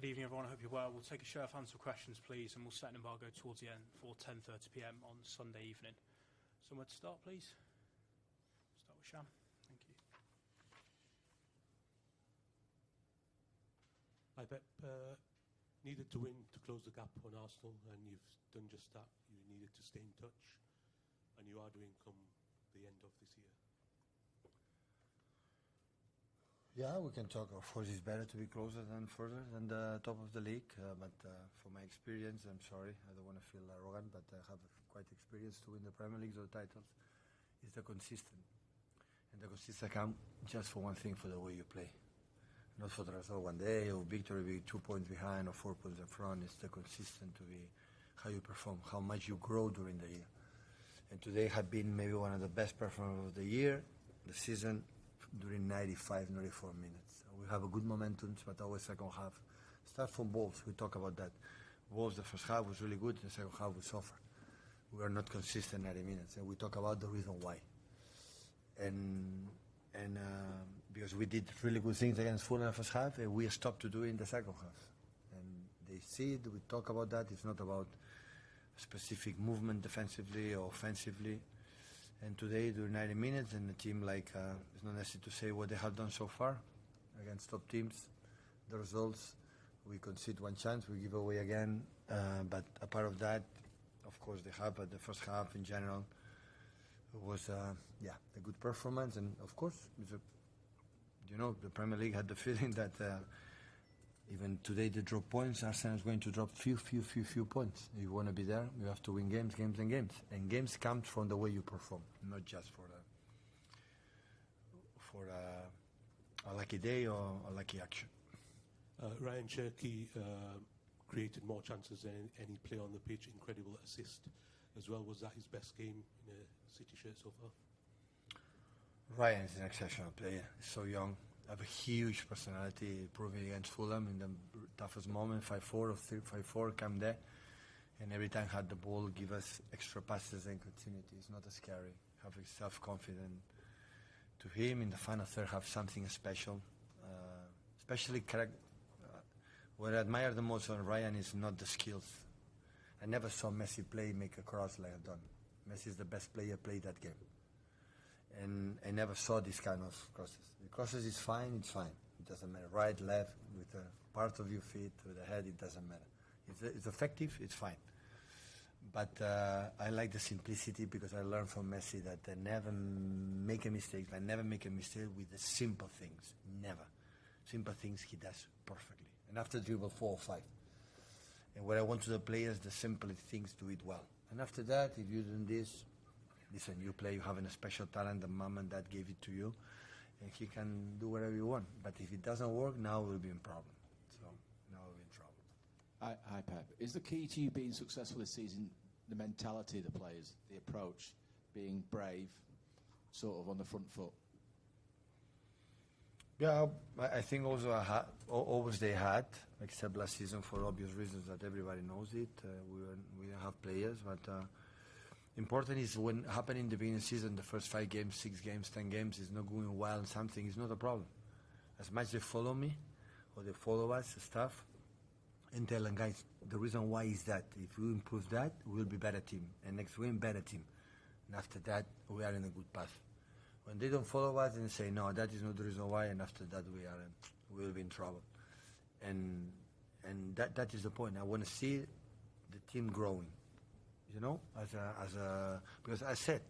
Good evening, everyone. I hope you're well. We'll take a show of hands for questions, please, and we'll set an embargo towards the end for 10:30 p.m. on Sunday evening. Somewhere to start, please. Start with Sham. Thank you. Hi, Pep. Needed to win to close the gap on Arsenal, and you've done just that. You needed to stay in touch, and you are doing come the end of this year. Yeah, we can talk. Of course, it's better to be closer than further than the top of the league. But for my experience, I'm sorry, I don't want to feel arrogant, but I have quite experience to win the Premier League or titles. It's the consistent. And the consistent come just for one thing, for the way you play. Not for the result one day or victory be 2 points behind or 4 points in front. It's the consistent to be how you perform, how much you grow during the year. And today had been maybe one of the best performances of the year, the season, during 95, 94 minutes. We have a good momentum, but always second half. Start from Wolves, we talk about that. Wolves, the first half was really good, the second half we suffered. We are not consistent 90 minutes, and we talk about the reason why. And because we did really good things against Fulham in the first half, and we stopped to do it in the second half. And they see it, we talk about that. It's not about specific movement defensively or offensively. And today, during 90 minutes, and the team, it's not necessary to say what they have done so far against top teams. The results, we concede one chance, we give away again. But apart of that, of course, they have, but the first half in general was, a good performance. And of course, the Premier League had the feeling that even today they drop points. Arsenal is going to drop few points. If you want to be there, you have to win games. And games come from the way you perform, not just for a lucky day or a lucky action. Ryan Cherky created more chances than any player on the pitch. Incredible assist as well. Was that his best game in a City shirt so far? Ryan is an exceptional player. He's so young. Have a huge personality, proving against Fulham in the toughest moment, 5-4 or 3-5-4, come there. And every time had the ball, give us extra passes and continuity. It's not as scary. Have a self-confidence to him. In the final third, have something special. Especially, what I admire the most on Ryan is not the skills. I never saw Messi make a cross like I've done. Messi is the best player played that game. And I never saw this kind of crosses. The crosses is fine, it's fine. It doesn't matter. Right, left, with a part of your feet, with the head, it doesn't matter. It's effective, it's fine. But I like the simplicity because I learned from Messi that I never make a mistake. I never make a mistake with the simple things. Never. Simple things he does perfectly. And after dribble 4 or 5. And what I want to the players, the simple things, do it well. And after that, if you do this, listen, you play, you have a special talent, the mom and dad gave it to you, and he can do whatever you want. But if it doesn't work, now we'll be in problem. So now we'll be in trouble. Hi, Pep. Is the key to you being successful this season the mentality of the players, the approach, being brave, sort of on the front foot? Yeah, I think also always they had, except last season for obvious reasons that everybody knows it. We don't have players, but important is when happen in the beginning of the season, the first 5 games, 6 games, 10 games is not going well and something is not a problem. As much they follow me or they follow us, stuff, and tell them, guys, the reason why is that. If we improve that, we'll be better team. And next week, better team. And after that, we are in a good path. When they don't follow us and say, no, that is not the reason why, and after that we'll be in trouble. And that is the point. I want to see the team growing, because I said,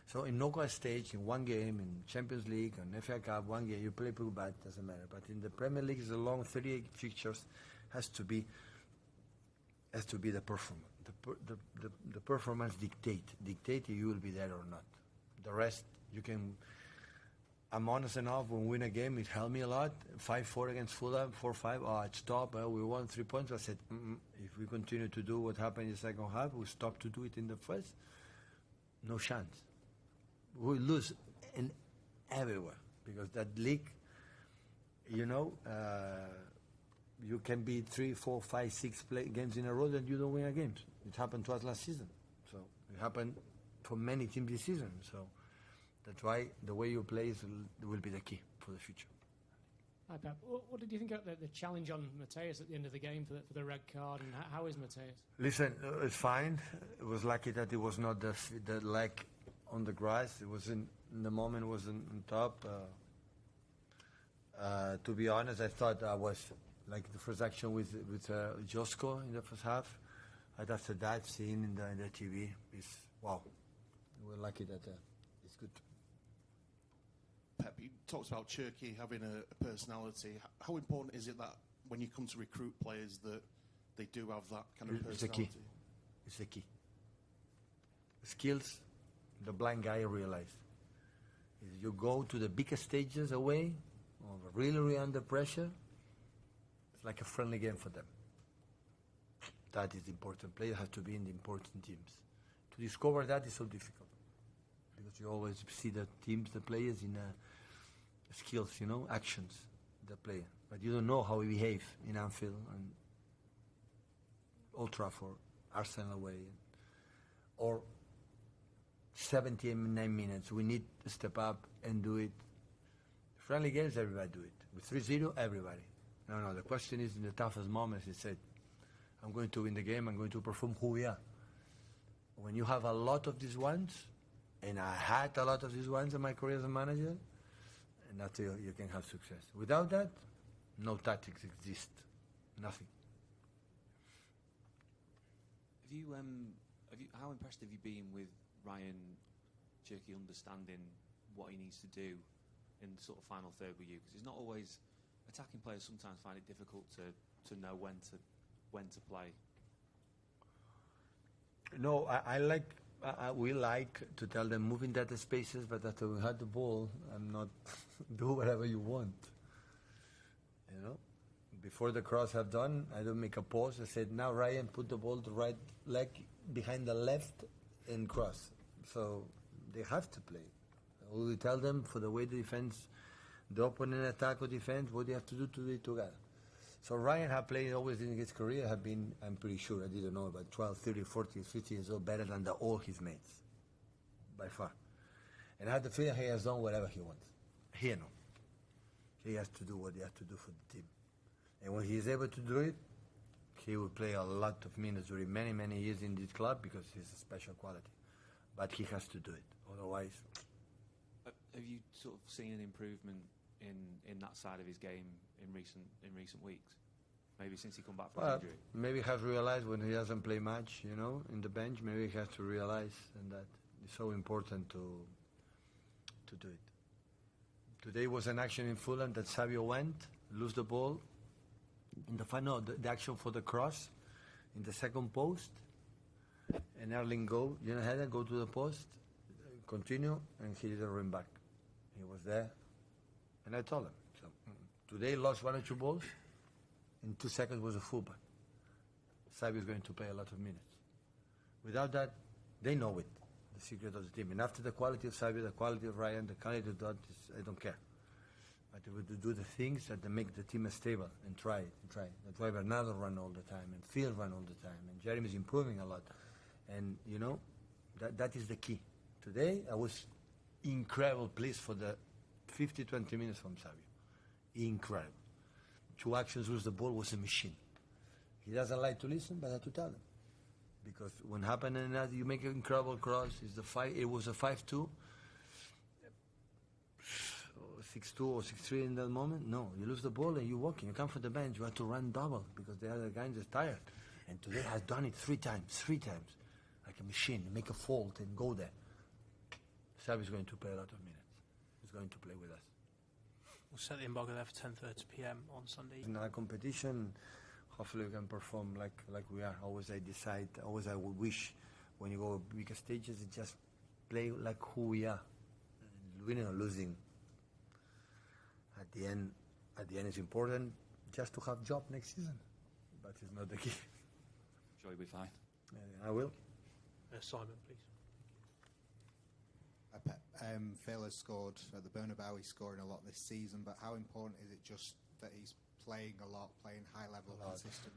so in knockout stage, in one game, in Champions League, in FA Cup, one game, you play pretty bad, doesn't matter. But in the Premier League, it's a long 38 fixtures, has to be the performance. The performance dictate if you will be there or not. The rest, you can. I'm honest enough. When we win a game, it helped me a lot. 5-4 against Fulham, 4-5. Oh, it stopped. We won 3 points. I said, if we continue to do what happened in the second half, we stop to do it in the first. No chance. We lose in everywhere because that league, you can be 3, 4, 5, 6 games in a row and you don't win a game. It happened to us last season. So it happened for many teams this season. So that's why the way you play will be the key for the future. Hi, Pep. What did you think of the challenge on Mateus at the end of the game for the red card, and how is Mateus? Listen, it's fine. It was lucky that it was not the leg on the grass. It was in the moment. It was on top. To be honest, I thought I was like the first action with Josko in the first half. And after that, seeing in the TV is wow. We're lucky that it's good. Pep, you talked about Turkey having a personality. How important is it that when you come to recruit players that they do have that kind of personality? It's the key. Skills, the blind guy realized. If you go to the biggest stages away, or really under pressure, it's like a friendly game for them. That is important. Players have to be in the important teams. To discover that is so difficult. Because you always see the teams, the players in skills, actions, the player. But you don't know how he behave in Anfield and Old Trafford, Arsenal away, or 79 minutes. We need to step up and do it. Friendly games, everybody do it. With 3-0, everybody. No, the question is in the toughest moments, he said, I'm going to win the game, I'm going to perform who we are. When you have a lot of these ones, and I had a lot of these ones in my career as a manager, and that's you can have success. Without that, no tactics exist. Nothing. How impressed have you been with Ryan Cherky understanding what he needs to do in the sort of final third with you? Because it's not always attacking players. Sometimes find it difficult to know when to play. No, we like to tell them move in that spaces, but after we had the ball, I'm not do whatever you want. Before the cross have done, I don't make a pause. I said, now Ryan, put the ball the right leg behind the left and cross. So they have to play. We tell them for the way the defense, the opponent attack or defense, what they have to do together. So Ryan had played always in his career, have been, I'm pretty sure, I didn't know, about 12, 30, 40, 50 years old, better than all his mates, by far. And I had the feeling he has done whatever he wants. He has to do what he has to do for the team. And when he is able to do it, he will play a lot of minutes during many, many years in this club because he's a special quality. But he has to do it. Otherwise... Have you sort of seen an improvement in that side of his game in recent weeks? Maybe since he come back from injury? Maybe he has realized when he doesn't play much, in the bench, maybe he has to realize and that it's so important to do it. Today was an action in Fulham that Savio went, lose the ball. In the final, the action for the cross in the second post, and Erling go to the post, continue, and he didn't run back. He was there, and I told him. So today lost 1 or 2 balls. In 2 seconds was a fullback. Savio is going to play a lot of minutes. Without that, they know it, the secret of the team. And after the quality of Savio, the quality of Ryan, the quality of that, I don't care. But we would do the things that make the team stable and try. That's why Bernardo run all the time and Phil run all the time and Jeremy's improving a lot. And that is the key. Today I was incredible pleased for the 50-20 minutes from Savio. Incredible. 2 actions lose the ball was a machine. He doesn't like to listen, but I have to tell him. Because when happened and that you make an incredible cross, it was a 5-2. 6-2 or 6-3 in that moment. No, you lose the ball and you're walking. You come from the bench, you have to run double because the other guy is tired. And today has done it 3 times, like a machine. You make a fault and go there. Xavi is going to play a lot of minutes. He's going to play with us. We'll set the embargo there for 10:30 p.m. on Sunday. In our competition, hopefully we can perform like we are. Always I would wish when you go bigger stages, you just play like who we are. Winning or losing. At the end it's important just to have job next season. But it's not the key. Sure you'll be fine. I will. Simon, please. Phil has scored at the Bernabeu. He's scoring a lot this season, but how important is it just that he's playing a lot, playing high level, consistent?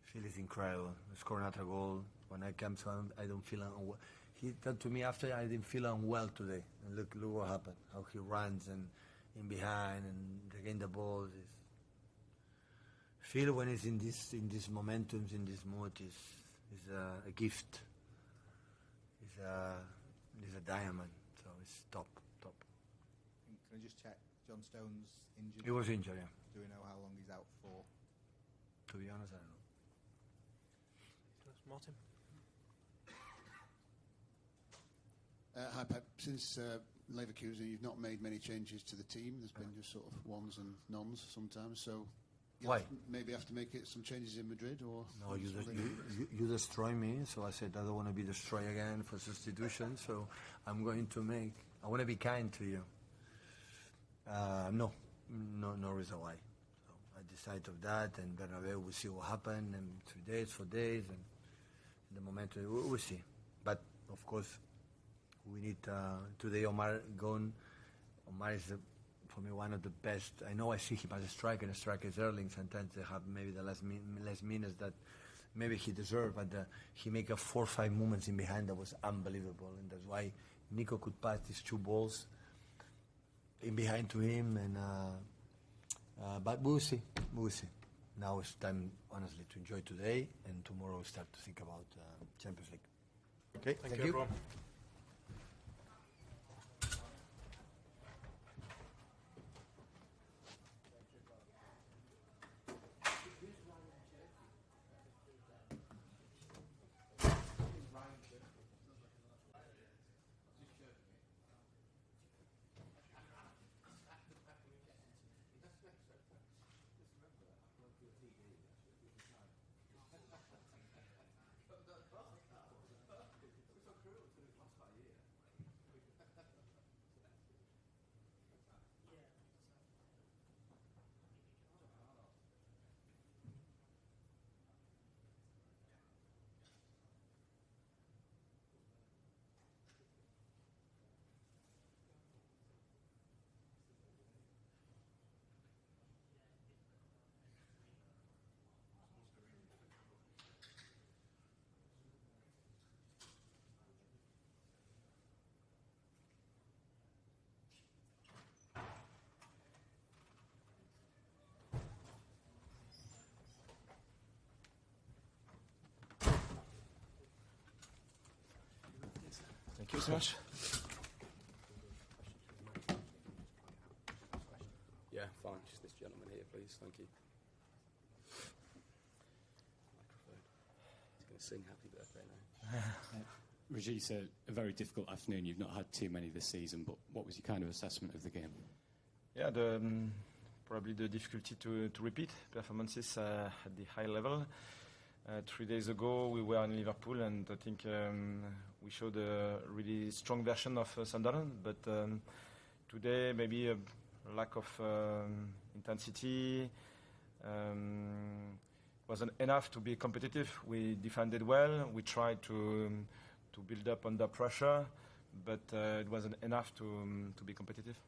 Phil is incredible. He scored another goal. When I come to him, I don't feel unwell. He said to me after, I didn't feel unwell today. And look what happened. How he runs and in behind and regain the ball. Feel when it's in this momentums, in this mood is a gift. It's a diamond. So it's top. Can I just check? John Stone's injured. He was injured. Yeah. Do we know how long he's out for? To be honest, I don't know. Martin. Hi, Pep. Since Leverkusen, you've not made many changes to the team. There's been just sort of ones and nones sometimes. So why? Maybe have to make some changes in Madrid, or no? You destroy me. So I said I don't want to be destroyed again for substitution. So I'm going to make. I want to be kind to you. No reason why. So I decided of that, and Bernabeu will see what happened, and 3 days, 4 days, and in the moment we'll see. But of course, we need today. Omar gone. Omar is for me one of the best. I know I see him as a striker, and strikers early. Sometimes they have maybe the less minutes that maybe he deserved, but he make 4 or 5 movements in behind that was unbelievable, and that's why Nico could pass these 2 balls in behind to him, and but we'll see. Now it's time, honestly, to enjoy today, and tomorrow we'll start to think about Champions League. Okay, thank you. Everyone. Thank you so much. Yeah, fine. Just this gentleman here, please. Thank you. Microphone. He's going to sing Happy Birthday now. Regis, a very difficult afternoon. You've not had too many this season, but what was your kind of assessment of the game? Yeah, probably the difficulty to repeat performances at the high level. 3 days ago, we were in Liverpool, and I think we showed a really strong version of Sunderland. But today, maybe a lack of intensity wasn't enough to be competitive. We defended well. We tried to build up under pressure, but it wasn't enough to be competitive.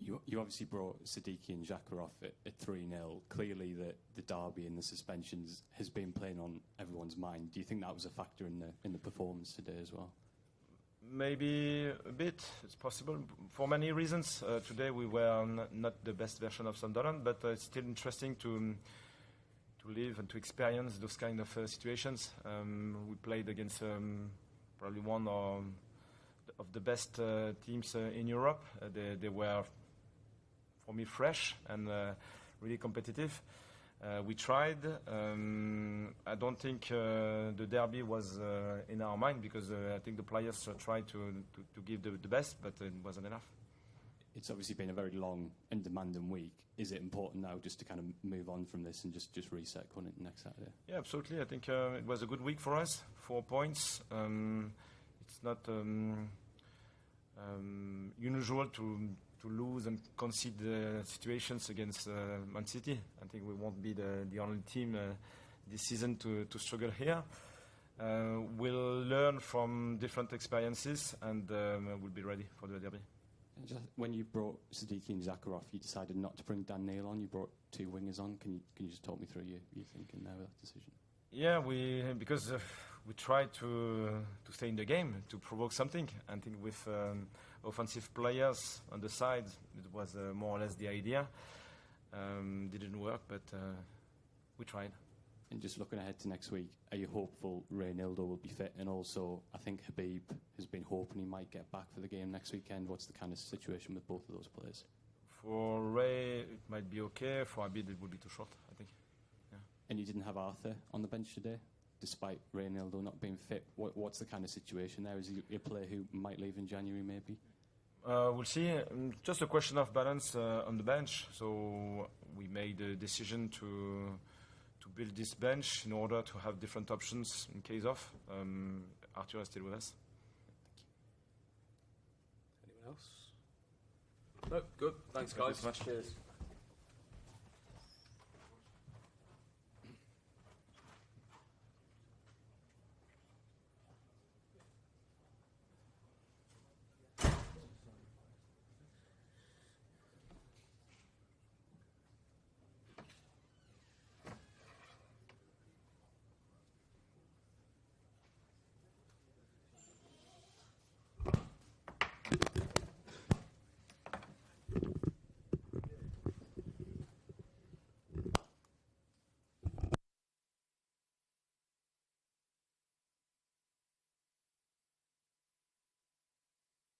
You obviously brought Siddiqui and Xhaka off at 3-0. Clearly, the derby and the suspensions has been playing on everyone's mind. Do you think that was a factor in the performance today as well? Maybe a bit. It's possible for many reasons. Today we were not the best version of Sunderland, but it's still interesting to live and to experience those kind of situations. We played against probably one of the best teams in Europe. They were, for me, fresh and really competitive. We tried. I don't think the derby was in our mind, because I think the players tried to give the best, but it wasn't enough. It's obviously been a very long and demanding week. Is it important now just to kind of move on from this and just reset going into next Saturday? Yeah, absolutely. I think it was a good week for us. 4 points. It's not unusual to lose and concede situations against Man City. I think we won't be the only team this season to struggle here. We'll learn from different experiences, and we'll be ready for the derby. And just when you brought Siddiqui and Xhaka off, you decided not to bring Dan Neil on. You brought 2 wingers on. Can you just talk me through your thinking there with that decision? Yeah, we tried to stay in the game, to provoke something. I think with offensive players on the side. It was more or less the idea. Didn't work, but we tried. And just looking ahead to next week, are you hopeful Reynaldo will be fit? And also, I think Habib has been hoping he might get back for the game next weekend. What's the kind of situation with both of those players? For Ray, it might be okay. For Habib, it would be too short, I think. Yeah. And you didn't have Arthur on the bench today, despite Reynaldo not being fit. What's the kind of situation there? Is he a player who might leave in January, maybe? We'll see. Just a question of balance on the bench. So we made a decision to build this bench in order to have different options in case of. Arthur is still with us. Anyone else? No, good. Thanks, guys. Cheers.